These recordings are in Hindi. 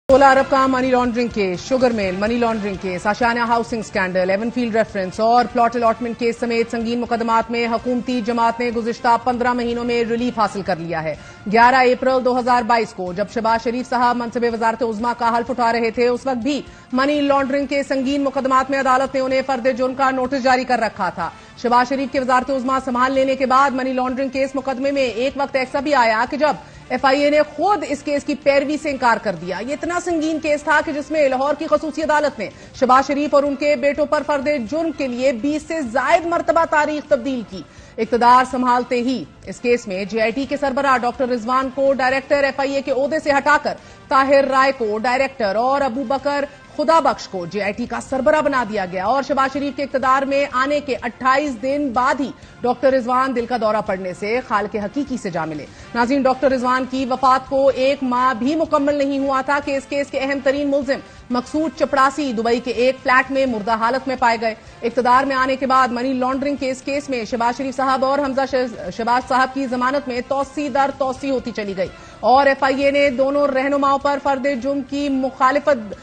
16 अरब का money laundering case, sugar mill money laundering case, Ashiana housing scandal, Avenfield reference और प्लॉट अलॉटमेंट केस समेत संगीन मुकदमात में हुकूमती जमात ने गुज़िश्ता 15 महीनों में रिलीफ हासिल कर लिया है। 11 अप्रैल 2022 को जब शहबाज शरीफ साहब मनसब वज़ारत उज़्मा का हल्फ उठा रहे थे, उस वक्त भी मनी लॉन्ड्रिंग के संगीन मुकदमात में अदालत ने उन्हें फर्द जुर्म का नोटिस जारी कर रखा था। शहबाज शरीफ की वज़ारत उज़्मा संभाल लेने के बाद मनी लॉन्ड्रिंग केस मुकदमे में एक वक्त ऐसा भी आया कि जब FIA ने खुद इस केस की पैरवी से इंकार कर दिया। ये इतना संगीन केस था कि जिसमें लाहौर की खसूसी अदालत ने शहबाज शरीफ और उनके बेटों पर फर्द जुर्म के लिए 20 से जायद मरतबा तारीख तब्दील की। इक्तदार संभालते ही इस केस में JIT के सरबराह डॉक्टर रिजवान को डायरेक्टर FIA के ओहदे से हटाकर ताहिर राय को डायरेक्टर और अबू बकर खुदा बख्श को JIT का सरबराह बना दिया गया। और शहबाज शरीफ के इक्तदार में आने के 28 दिन बाद ही डॉक्टर रिजवान दिल का दौरा पड़ने से खालिक हकीकी से जा मिले। नाज़रीन, डॉक्टर रिजवान की वफात को एक माह भी मुकम्मल नहीं हुआ था कि इस केस के अहम तरीन मुल्जिम मकसूद चपड़ासी दुबई के एक फ्लैट में मुर्दा हालत में पाए गए। इक्तदार में आने के बाद मनी लॉन्ड्रिंग केस में शहबाज शरीफ साहब और हमजा शहबाज साहब की जमानत में तौसी दर तौसी होती चली गई और FIA ने दोनों रहनुमाओं पर फर्द जुर्म की मुखालिफत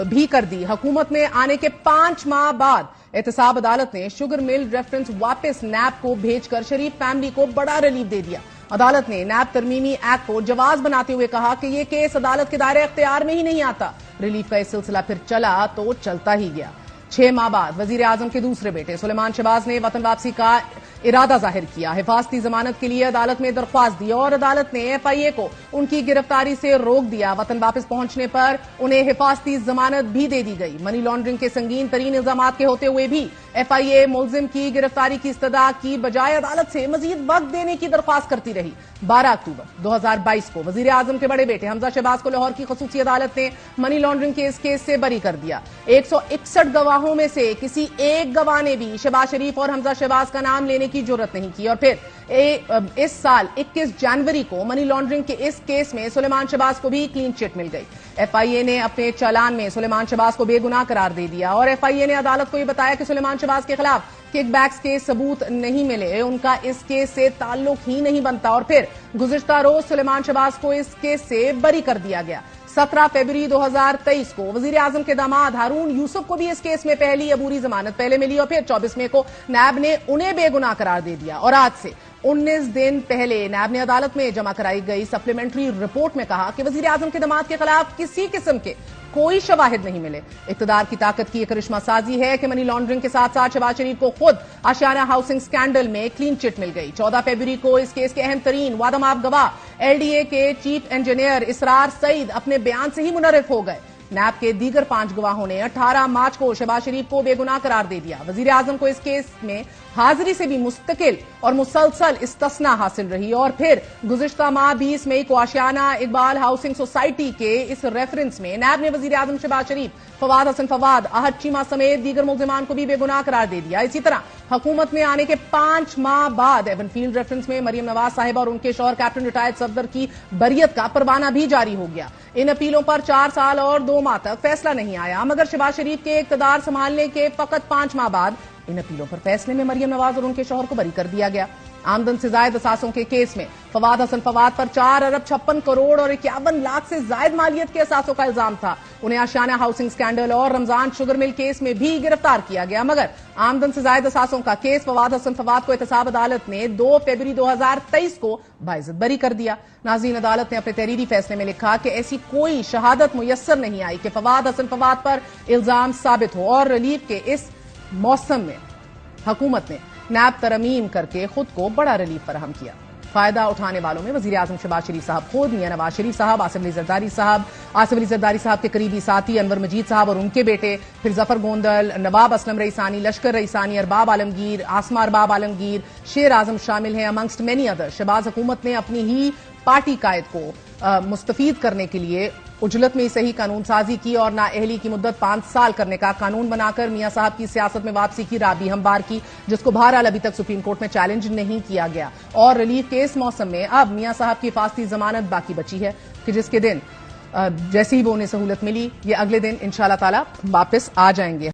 भी कर दी। हुकूमत में आने के 5 माह बाद एहतसाब अदालत ने शुगर मिल रेफरेंस वापस नैब को भेजकर शरीफ फैमिली को बड़ा रिलीफ दे दिया। अदालत ने नैब तरमीमी एक्ट को जवाज बनाते हुए कहा कि यह केस अदालत के दायरे अख्तियार में ही नहीं आता। रिलीफ का यह सिलसिला फिर चला तो चलता ही गया। 6 माह बाद वजीर आजम के दूसरे बेटे सुलेमान शहबाज ने वतन वापसी का इरादा जाहिर किया। हिफाजती जमानत के लिए अदालत में दरख्वास्त दी और अदालत ने FIA को उनकी गिरफ्तारी से रोक दिया। वतन वापस पहुंचने पर उन्हें हिफाजती जमानत भी दे दी गई। मनी लॉन्ड्रिंग के संगीन तरीन इल्जामात के होते हुए भी FIA मुलजिम की गिरफ्तारी की इस्तदा की बजाय अदालत से मजीद वक्त देने की दरख्वास्त करती रही। 12 अक्टूबर 2022 को वजीर आजम के बड़े बेटे हमजा शहबाज को लाहौर की खसूसी अदालत ने मनी लॉन्ड्रिंग के इस केस से बरी कर दिया। 161 गवाहों में से किसी एक गवाह ने भी शहबाज शरीफ और हमजा शहबाज का नाम लेने की जुर्रत नहीं की। और फिर इस साल 21 जनवरी को मनी लॉन्ड्रिंग के इस केस में सुलेमान शहबाज को भी क्लीन चिट मिल गई। FIA ने अपने चालान में सुलेमान शहबाज को बेगुनाह करार दे दिया और FIA ने अदालत को यह बताया कि सुलेमान शहबाज के खिलाफ किकबैक्स के सबूत नहीं मिले, उनका इस केस से ताल्लुक ही नहीं बनता। और फिर गुज़िश्ता रोज सुलेमान शहबाज को इस केस से बरी कर दिया गया। 17 फरवरी 2023 को वजीर आजम के दामाद हारून यूसुफ को भी इस केस में पहली अबूरी जमानत पहले मिली और फिर 24 मई को नैब ने उन्हें बेगुनाह करार दे दिया। और आज से 19 दिन पहले नैब ने अदालत में जमा कराई गई सप्लीमेंट्री रिपोर्ट में कहा कि वजीर आजम के दामाद के खिलाफ किसी किस्म के कोई शवाहिद नहीं मिले। इक्तदार की ताकत की एक करिश्मा साजी है कि मनी लॉन्ड्रिंग के साथ साथ शहबाज शरीफ को खुद आशियाना हाउसिंग स्कैंडल में क्लीन चिट मिल गई। 14 फरवरी को इस केस के अहम तरीन वादमाप गवाह LDA के चीफ इंजीनियर इसरार सईद अपने बयान से ही मुनर्रिफ हो गए। नैब के दीगर 5 गवाहों ने 18 मार्च को शहबाज शरीफ को बेगुनाह करार दे दिया। वजीर आजम को इस केस में हाजिरी से भी मुस्तकिल और मुसलसल इस्तस्ना हासिल रही। और फिर गुज़िश्ता माह 20 मई को आशियाना इकबाल हाउसिंग सोसाइटी के इस रेफरेंस में नैब ने वजीर आजम शहबाज शरीफ, फवाद हसन फवाद, अहद चीमा समेत दीगर मुल्जिमान को भी बेगुनाह करार दे दिया। इसी तरह हुकूमत में आने के 5 माह बाद एवनफील्ड रेफरेंस में मरियम नवाज साहिबा और उनके शौहर कैप्टन रिटायर्ड सफदर की बरियत का परवाना भी जारी हो गया। इन अपीलों पर 4 साल और 2 माह तक फैसला नहीं आया, मगर शहबाज शरीफ के इक्तदार संभालने के फकत 5 माह बाद इन अपीलों पर फैसले में मरियम नवाज और उनके शौहर को बरी कर दिया गया। आमदन से जायद असासों के केस में फवाद हसन फवाद पर 4 अरब 56 करोड़ और 51 लाख से जायद मालियत के असासों का इल्जाम था। उन्हें आशियाना हाउसिंग स्कैंडल और रमजान शुगर मिल केस में भी गिरफ्तार किया गया, मगर आमदन से जायद असासों का केस फवाद हसन फवाद को एहतसाब अदालत ने 2 फरवरी 2023 को बाइज्जत बरी कर दिया। नाज़रीन, अदालत ने अपने तहरीरी फैसले में लिखा कि ऐसी कोई शहादत मुयस्सर नहीं आई कि फवाद हसन फवाद पर इल्जाम साबित हो और रिलीफ के इस मौसम में हुकूमत ने नैब तरमीम करके खुद को बड़ा रिलीफ फराहम किया। फायदा उठाने वालों में वजीर आजम शहबाज शरीफ साहब खुद, मियां नवाज शरीफ साहब, आसिफ अली जरदारी साहब के करीबी साथी अनवर मजीद साहब और उनके बेटे, फिर जफर गोंदल, नवाब असलम रईसानी, लश्कर रईसानी, अरबाब आलमगीर, आसमा अरबाब आलमगीर, शेर आजम शामिल हैं अमंगस्ट मेनी अदर। शहबाज हुकूमत ने अपनी ही पार्टी कायद को मुस्तफीद करने के लिए उजलत में सही कानून साजी की और नाअहली की मुद्दत 5 साल करने का कानून बनाकर मियां साहब की सियासत में वापसी की राह भी हमवार की, जिसको बहरहाल अभी तक सुप्रीम कोर्ट में चैलेंज नहीं किया गया। और रिलीफ के इस मौसम में अब मियां साहब की हिफाजती जमानत बाकी बची है कि जिसके दिन जैसे ही वो उन्हें सहूलत मिली, ये अगले दिन इंशाअल्लाह ताला वापस आ जाएंगे।